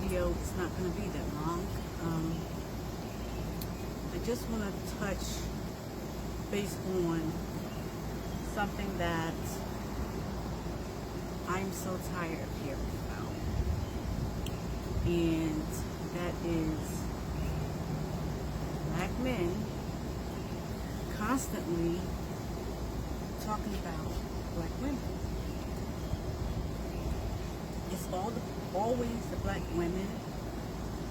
video is not going to be that long. I just want to touch base on something that I'm so tired of hearing about, and that is black men constantly talking about black women. It's always the black women.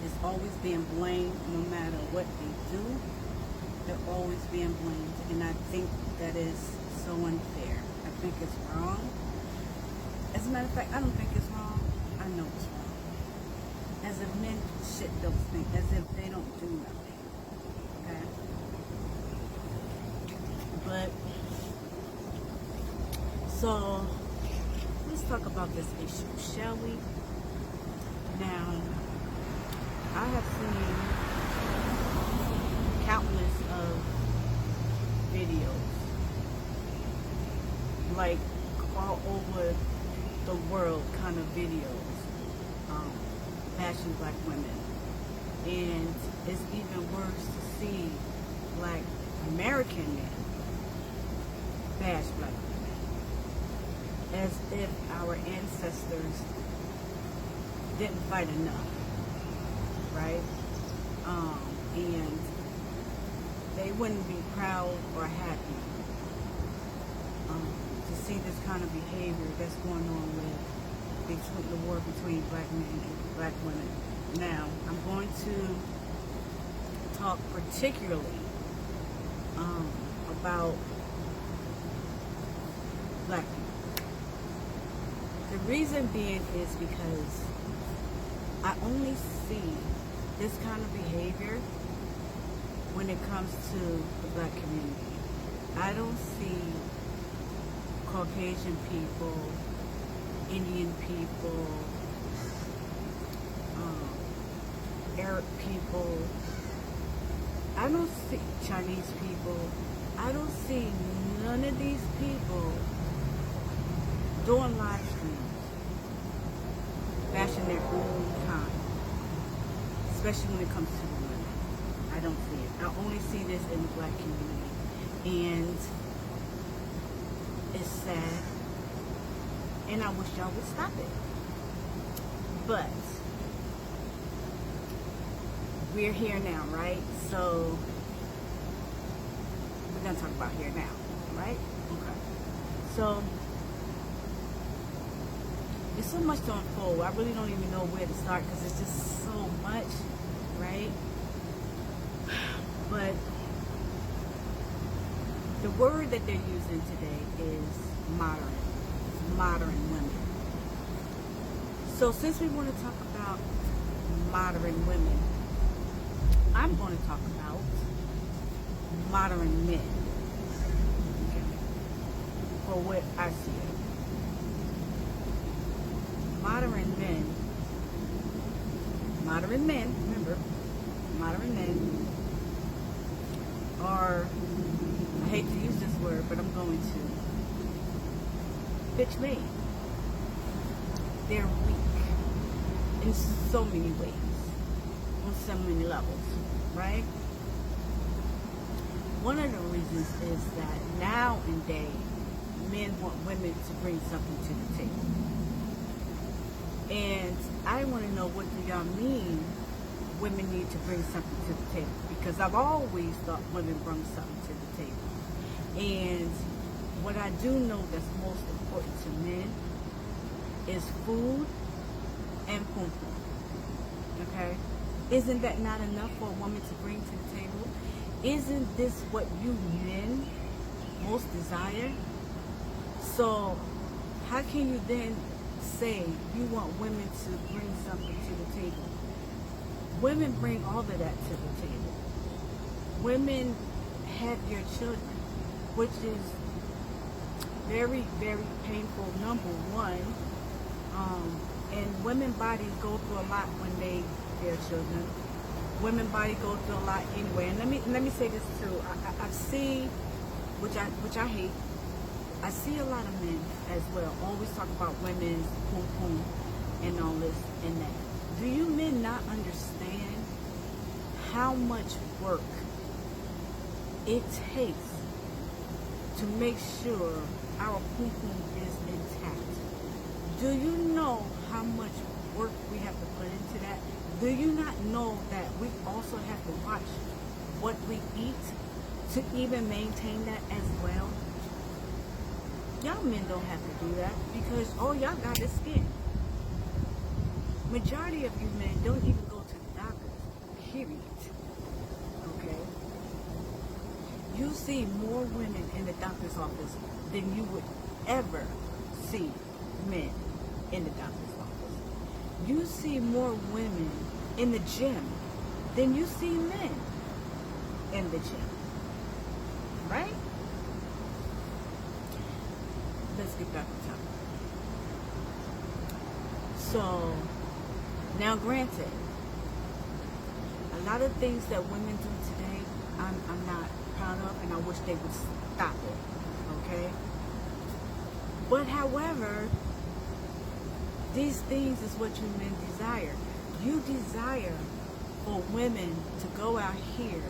It's always being blamed no matter what they do. They're always being blamed. And I think that is so unfair. I think it's wrong. As a matter of fact, I don't think it's wrong. I know it's wrong. As if men shit those things. As if they don't do nothing. Okay? But, so, let's talk about this issue, shall we? Now, I have seen countless of videos, like all over the world kind of videos, bashing black women. And it's even worse to see black American men bash black women, as if our ancestors didn't fight enough, right? And they wouldn't be proud or happy to see this kind of behavior that's going on between the war between black men and black women. Now, I'm going to talk particularly about black people. The reason being is because I only see this kind of behavior when it comes to the black community. I don't see Caucasian people, Indian people, Arab people. I don't see Chinese people. I don't see none of these people doing live streams, bashing their own kind, especially when it comes to the women. I don't see it. I only see this in the black community, and it's sad, and I wish y'all would stop it. But we're here now, right? So we're gonna talk about here now, right? Okay. So there's so much to unfold. I really don't even know where to start because it's just so much, right? But the word that they're using today is modern. It's modern women. So since we want to talk about modern women, I'm going to talk about modern men. Okay. For what I see it. Modern men, remember, modern men are, I hate to use this word, but I'm going to, bitch made. They're weak in so many ways, on so many levels, right? One of the reasons is that nowadays, men want women to bring something to the table. And I want to know, what do y'all mean women need to bring something to the table? Because I've always thought women bring something to the table. And what I do know that's most important to men is food and pum pum. Okay? Isn't that not enough for a woman to bring to the table? Isn't this what you men most desire? So how can you then say you want women to bring something to the table? Women bring all of that to the table. Women have your children, which is very, very painful, number one. And women bodies go through a lot when they bear children. Women body go through a lot anyway. And let me say this too. I see, which I hate. I see a lot of men as well always talk about women's pum pum and all this and that. Do you men not understand how much work it takes to make sure our pum pum is intact? Do you know how much work we have to put into that? Do you not know that we also have to watch what we eat to even maintain that as well? Y'all men don't have to do that because all y'all got is skin. Majority of you men don't even go to the doctors, period. Okay? You see more women in the doctor's office than you would ever see men in the doctor's office. You see more women in the gym than you see men in the gym. Right? Let's get back to topic. So, now granted, a lot of things that women do today, I'm not proud of, and I wish they would stop it. Okay? But however, these things is what you men desire. You desire for women to go out here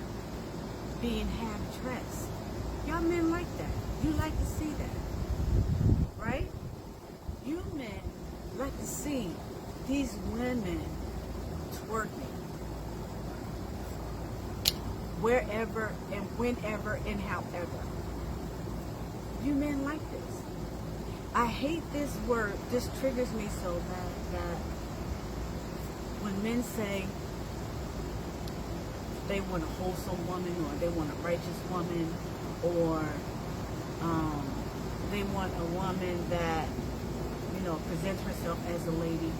being half dressed. Y'all men like that. You like to see that. Right? You men like to see these women twerking wherever and whenever and however. You men like this. I hate this word. This triggers me so bad that when men say they want a wholesome woman or they want a righteous woman or they want a woman that, you know, presents herself as a lady.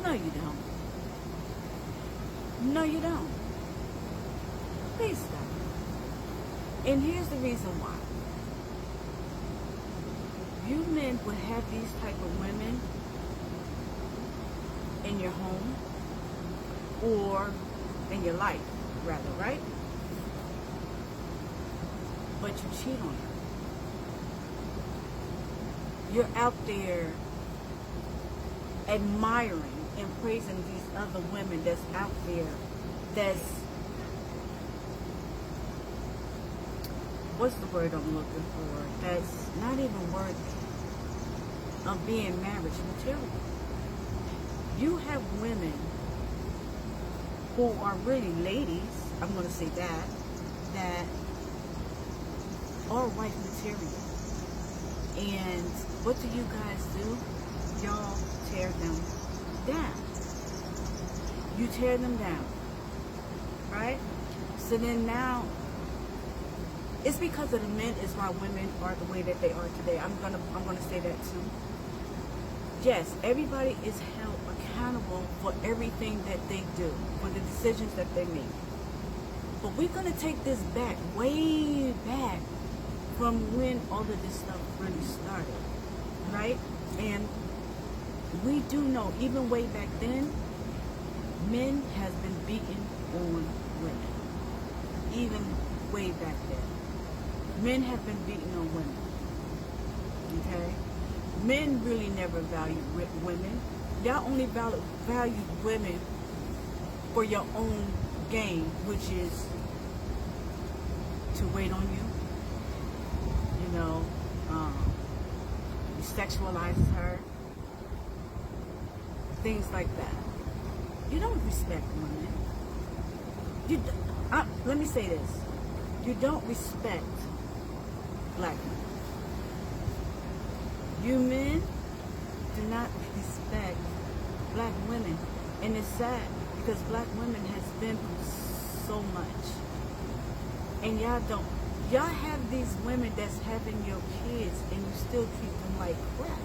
No, you don't. No, you don't. Please stop. And here's the reason why. You men would have these type of women in your home or in your life, rather, right? But you cheat on her. You're out there admiring and praising these other women that's out there that's, what's the word I'm looking for? That's not even worthy of being marriage material. You have women who are really ladies, I'm going to say that are wife material. And what do you guys do? Y'all tear them down. You tear them down. Right? So then now, it's because of the men is why women are the way that they are today. I'm gonna say that too. Yes, everybody is held accountable for everything that they do, for the decisions that they make. But we're gonna take this back, way back from when all of this stuff really started, right? And we do know, even way back then, men has been beaten on women. Even way back then. Men have been beaten on women. Okay? Men really never valued women. Y'all only value women for your own gain, which is to wait on you. You know, you sexualize her. Things like that. You don't respect women. Let me say this. You don't respect black men. You men do not respect black women. And it's sad because black women has been through so much. And y'all don't. Y'all have these women that's having your kids and you still treat them like crap.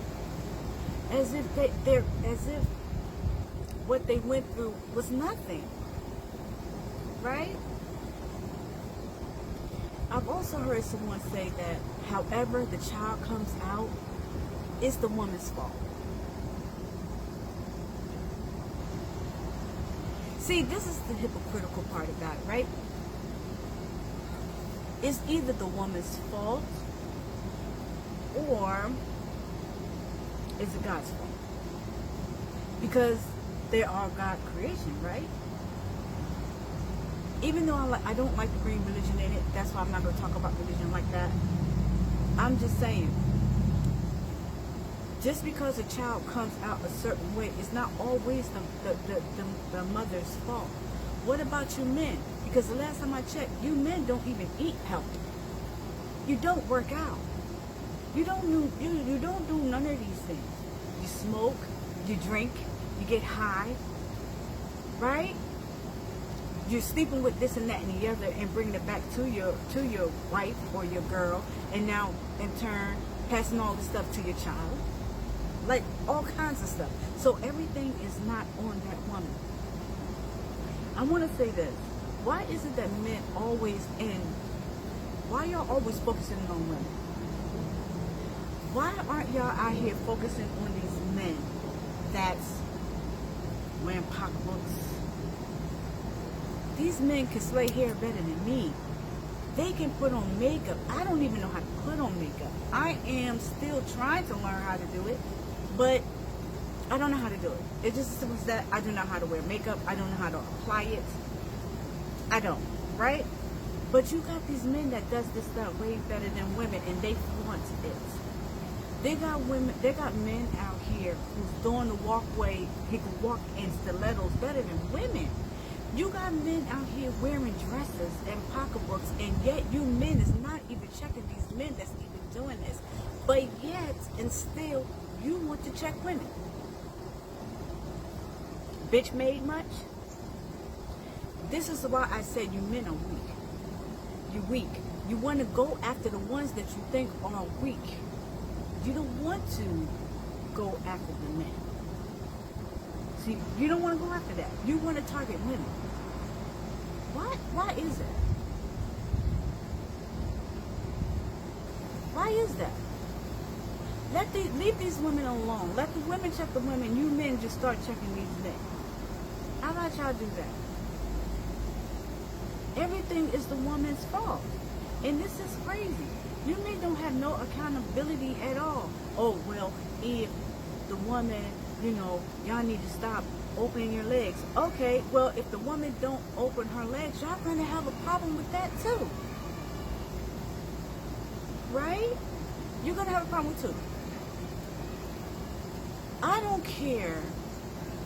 As if as if what they went through was nothing. Right? I've also heard someone say that however the child comes out, it's the woman's fault. See, this is the hypocritical part about it, right? It's either the woman's fault or is it God's fault? Because they are God creation, right? Even though I don't like to bring religion in it, that's why I'm not going to talk about religion like that. I'm just saying, just because a child comes out a certain way, it's not always the mother's fault. What about you men? Because the last time I checked, you men don't even eat healthy. You don't work out. You don't do none of these things. You smoke, you drink, you get high, right? You're sleeping with this and that and the other and bringing it back to your wife or your girl, and now in turn passing all this stuff to your child. Like all kinds of stuff. So everything is not on that woman. I want to say this. Why is it that men why y'all always focusing on women? Why aren't y'all out here focusing on these men that's wearing pocketbooks? These men can slay hair better than me. They can put on makeup. I don't even know how to put on makeup. I am still trying to learn how to do it, but I don't know how to do it. It's just as simple as that. I do not know how to wear makeup. I don't know how to apply it. I don't, right? But you got these men that does this stuff way better than women, and they flaunt it. They got men out here who's doing the walkway. He can walk in stilettos better than women. You got men out here wearing dresses and pocketbooks, and yet you men is not even checking these men that's even doing this. But yet, and still, you want to check women. Bitch made much? This is why I said you men are weak. You're weak. You want to go after the ones that you think are weak. You don't want to go after the men. See, you don't want to go after that. You want to target women. Why is that? Why is that? Leave these women alone. Let the women check the women. You men just start checking these men. How about y'all do that? Everything is the woman's fault. And this is crazy. You men don't have no accountability at all. Oh, well, if the woman, y'all need to stop opening your legs. Okay, well, if the woman don't open her legs, y'all gonna have a problem with that too. Right? You're gonna have a problem too. I don't care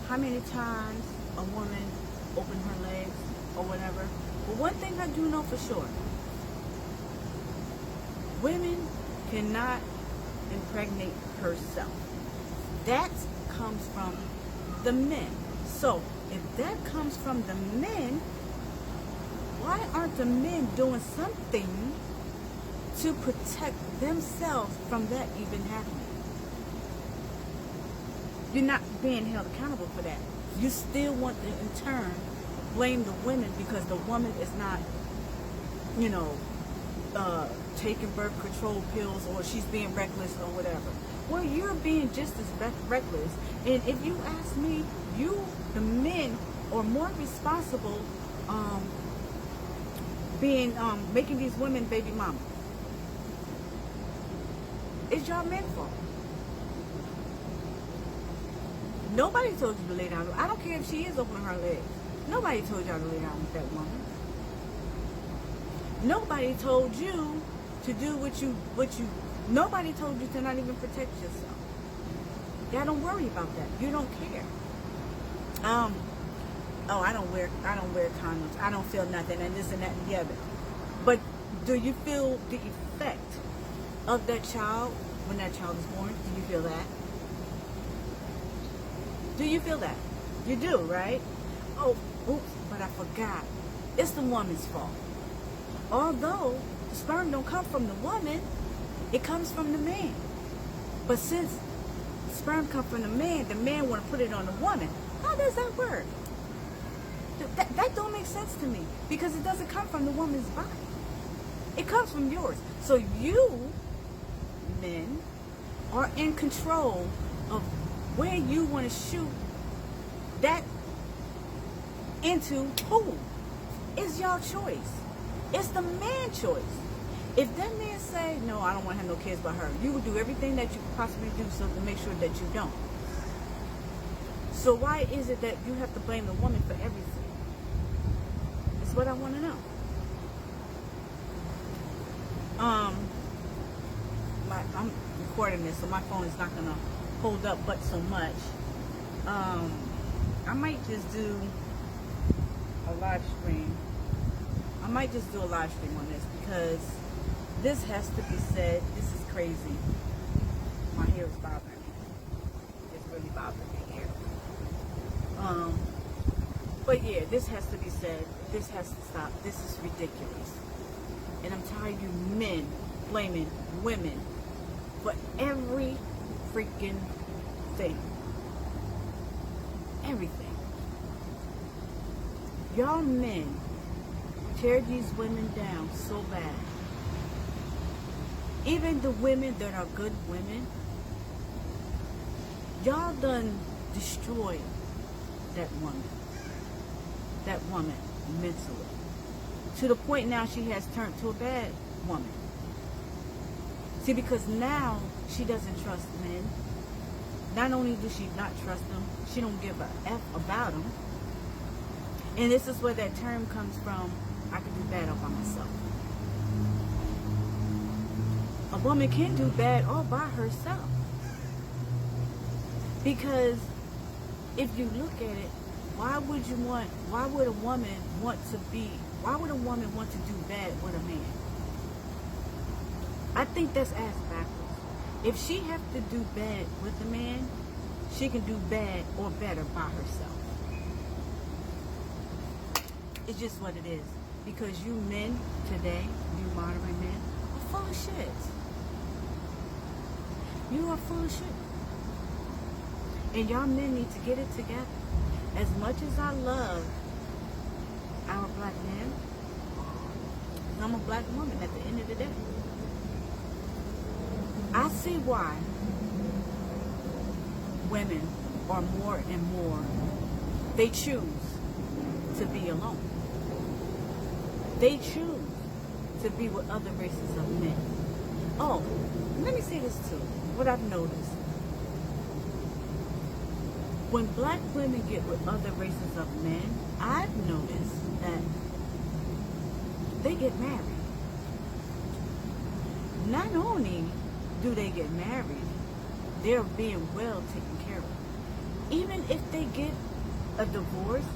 how many times a woman open her legs or whatever. But one thing I do know for sure, women cannot impregnate herself. That comes from the men. So if that comes from the men, why aren't the men doing something to protect themselves from that even happening? You're not being held accountable for that. You still want to in turn blame the women because the woman is not, taking birth control pills, or she's being reckless or whatever. Well, you're being just as reckless. And if you ask me, the men, are more responsible making these women baby mamas. It's y'all men's fault. Nobody told you to lay down. I don't care if she is opening her legs. Nobody told y'all to lay down with that woman. Nobody told you to do what you nobody told you to not even protect yourself. Y'all don't worry about that. You don't care. I don't wear condoms. I don't feel nothing, and this and that and the other. But do you feel the effect of that child when that child is born? Do you feel that? Do you feel that? You do, right? Oh, oops, but I forgot. It's the woman's fault. Although the sperm don't come from the woman, it comes from the man. But since the sperm comes from the man want to put it on the woman. How does that work? That don't make sense to me, because it doesn't come from the woman's body. It comes from yours. So you, men, are in control of where you want to shoot that into who. It's your choice. It's the man's choice. If that man say, no, I don't want to have no kids by her, you will do everything that you could possibly do so to make sure that you don't. So why is it that you have to blame the woman for everything? That's what I want to know. I'm recording this, so my phone is not gonna hold up but so much. I might just do a live stream. I might just do a live stream on this because this has to be said. This is crazy. My hair is bothering me. It's really bothering me here. But yeah, this has to be said. This has to stop. This is ridiculous. And I'm tired of you men blaming women for every freaking thing. Everything. Y'all men tear these women down so bad. Even the women that are good women, y'all done destroyed that woman mentally. To the point now she has turned to a bad woman. See, because now she doesn't trust men. Not only does she not trust them, she don't give a F about them. And this is where that term comes from, I can do bad all by myself. A woman can do bad all by herself. Because if you look at it, why would a woman want to do bad with a man? I think that's ass backwards. If she have to do bad with a man, she can do bad or better by herself. It's just what it is. Because you men today, you modern men, are full of shit. You are full of shit. And y'all men need to get it together. As much as I love our black men, I'm a black woman at the end of the day. I see why women are more and more, they choose to be alone. They choose to be with other races of men. Oh, let me say this too. What I've noticed. When black women get with other races of men, I've noticed that they get married. Not only do they get married, they're being well taken care of. Even if they get a divorce,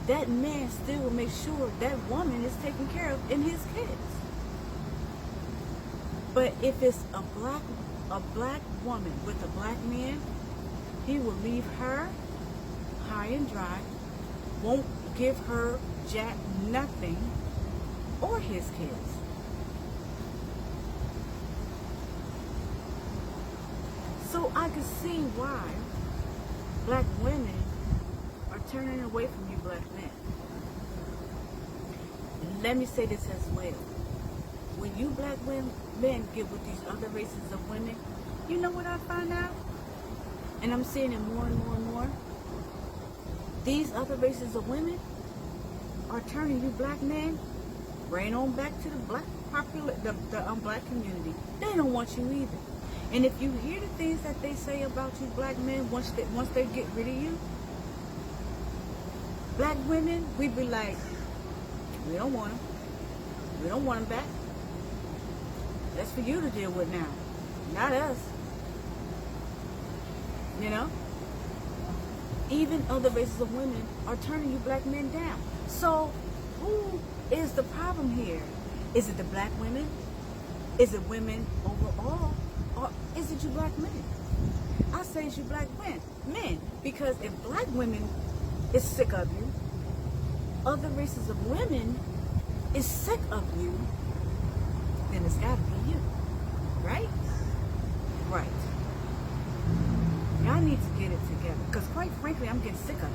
that man still will make sure that woman is taken care of and his kids. But if it's a black woman with a black man, he will leave her high and dry, won't give her jack nothing, or his kids. So I can see why black women are turning away from you black men. Let me say this as well. When you black men get with these other races of women, you know what I find out? And I'm seeing it more and more and more. These other races of women are turning you black men right on back to the black black community. They don't want you either. And if you hear the things that they say about you black men, once they get rid of you, black women, we be like, we don't want them. We don't want them back. That's for you to deal with now, not us. You know? Even other races of women are turning you black men down. So who is the problem here? Is it the black women? Is it women overall? Or is it you black men? I say it's you black men. Because if black women is sick of you, other races of women is sick of you, then it's got to be you. Right? Right. Y'all need to get it together. Because quite frankly, I'm getting sick of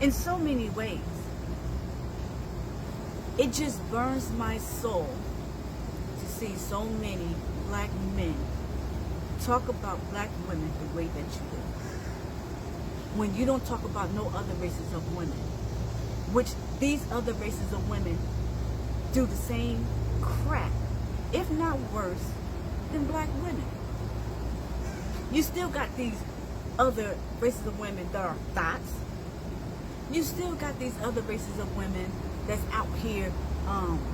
it. In so many ways. It just burns my soul to see so many black men talk about black women the way that you do. When you don't talk about no other races of women, which these other races of women do the same crap, if not worse, than black women. You still got these other races of women that are thoughts. You still got these other races of women that's out here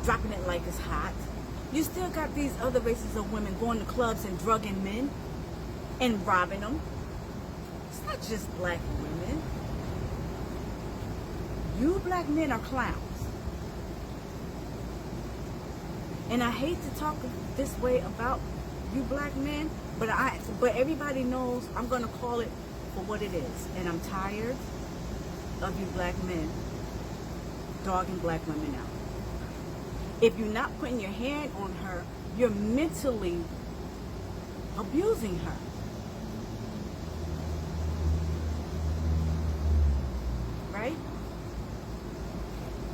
dropping it like it's hot. You still got these other races of women going to clubs and drugging men and robbing them. It's not just black women. You black men are clowns. And I hate to talk this way about you black men, but everybody knows I'm going to call it for what it is. And I'm tired of you black men dogging black women out. If you're not putting your hand on her, you're mentally abusing her. Right?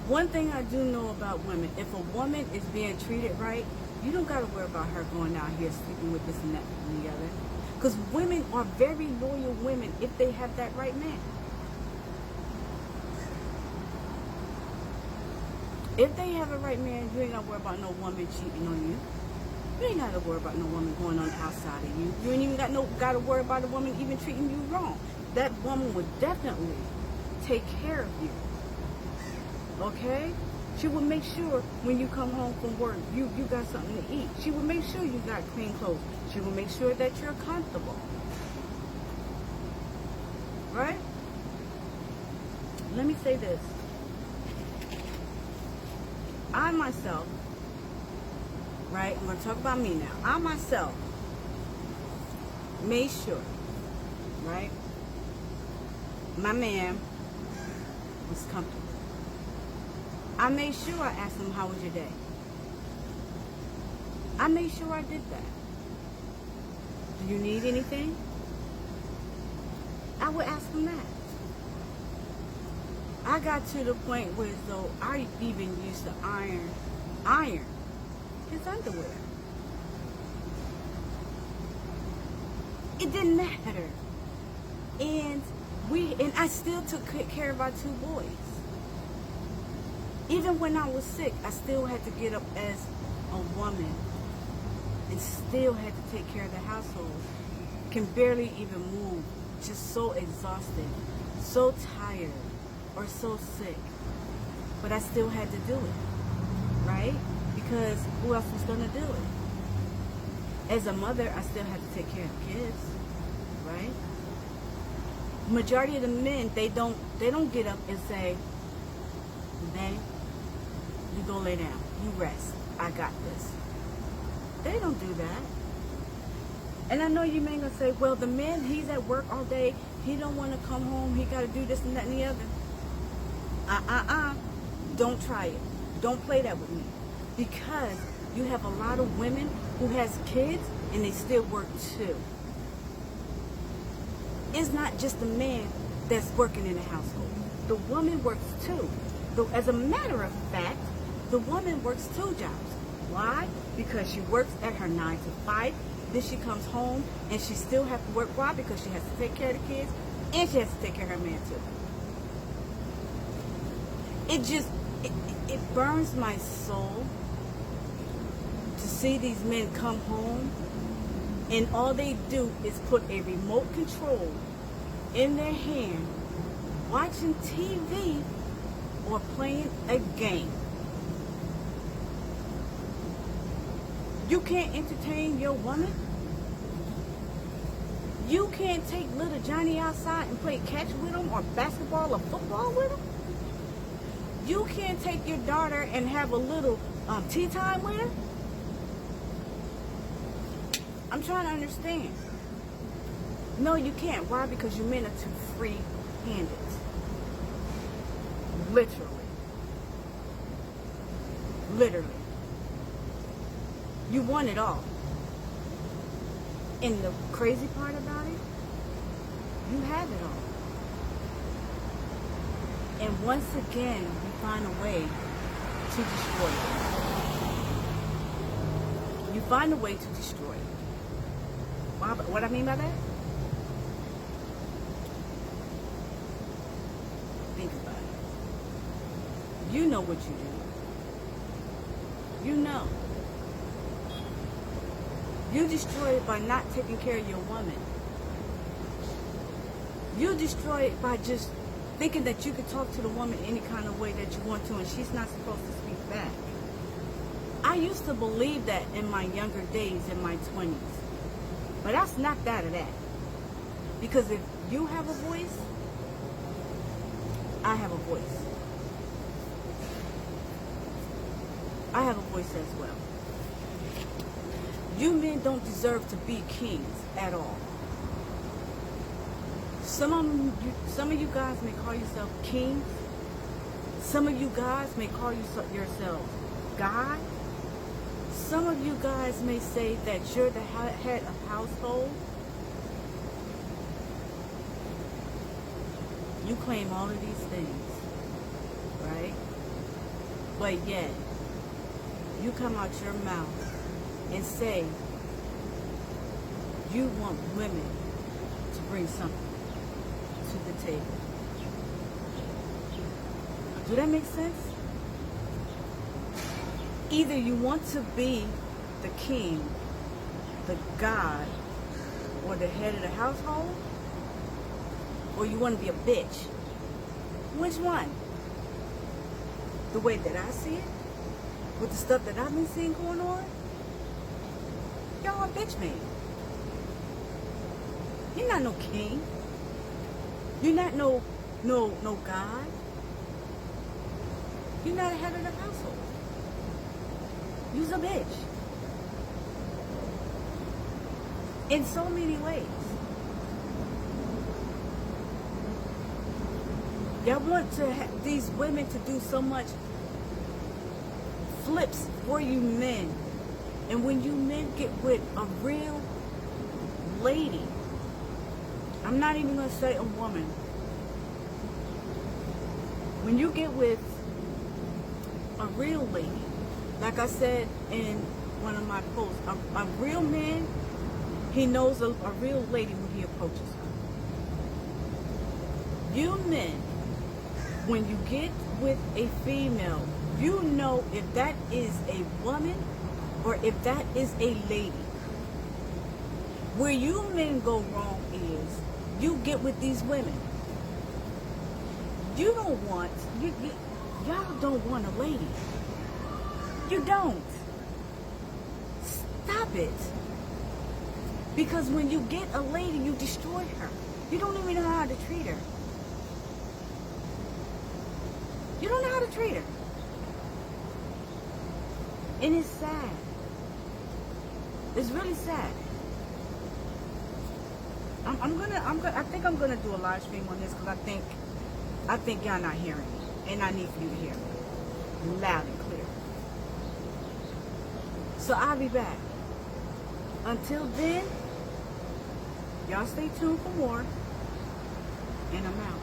One thing I do know about women, if a woman is being treated right, you don't got to worry about her going out here sleeping with this and that and the other. Because women are very loyal women if they have that right man. If they have a right man, you ain't got to worry about no woman cheating on you. You ain't got to worry about no woman going on the outside of you. You ain't even got to worry about a woman even treating you wrong. That woman would definitely take care of you. Okay? She will make sure when you come home from work, you got something to eat. She will make sure you got clean clothes. She will make sure that you're comfortable. Right? Let me say this. I myself, right, I'm going to talk about me now. I myself made sure, right, my man was comfortable. I made sure I asked him, how was your day? I made sure I did that. Do you need anything? I would ask him that. I got to the point where though I even used to iron his underwear. It didn't matter. And I still took care of our two boys. Even when I was sick, I still had to get up as a woman and still had to take care of the household. Can barely even move, just so exhausted, so tired, or so sick. But I still had to do it, right? Because who else was gonna do it? As a mother, I still had to take care of the kids, right? Majority of the men, they don't get up and say, "Babe, you go lay down, you rest, I got this." They don't do that. And I know you may gonna say, well, the man, he's at work all day, he don't want to come home, he got to do this and that and the other. Don't try it. Don't play that with me. Because you have a lot of women who has kids and they still work too. It's not just the man that's working in the household. The woman works too. Though, as a matter of fact, the woman works 2 jobs. Why? Because she works at her 9 to 5. Then she comes home and she still has to work. Why? Because she has to take care of the kids and she has to take care of her man too. It burns my soul to see these men come home and all they do is put a remote control in their hand, watching TV or playing a game. You can't entertain your woman. You can't take little Johnny outside and play catch with him or basketball or football with him. You can't take your daughter and have a little tea time with her. I'm trying to understand. No, you can't. Why? Because you men are too free-handed. Literally. You want it all. And the crazy part about it, you have it all. And once again, you find a way to destroy it. You find a way to destroy it. What I mean by that? Think about it. You know what you do. You know. You destroy it by not taking care of your woman. You destroy it by just thinking that you can talk to the woman any kind of way that you want to, and she's not supposed to speak back. I used to believe that in my younger days, in my 20s. But I snapped out of that. Because if you have a voice, I have a voice. I have a voice as well. You men don't deserve to be kings at all. Some of you guys may call yourself kings. Some of you guys may call yourselves God. Some of you guys may say that you're the head of household. You claim all of these things, right? But yet, you come out your mouth and say you want women to bring something to the table. Do that make sense? Either you want to be the king, the God, or the head of the household, or you want to be a bitch. Which one? The way that I see it? With the stuff that I've been seeing going on? Y'all are bitch made. You're not no king. You're not no God. You're not a head of the household. You's a bitch. In so many ways. Y'all want these women to do so much flips for you men. And when you men get with a real lady, I'm not even going to say a woman. When you get with a real lady, like I said in one of my posts, a real man, he knows a real lady when he approaches her. You men, when you get with a female, you know if that is a woman or if that is a lady. Where you men go wrong is you get with these women. You don't want, y'all don't want a lady. You don't. Stop it. Because when you get a lady, you destroy her. You don't even know how to treat her. You don't know how to treat her. And it's sad. It's really sad. I think I'm gonna do a live stream on this because I think y'all not hearing me, and I need for you to hear me loud and clear. So I'll be back. Until then, y'all stay tuned for more, and I'm out.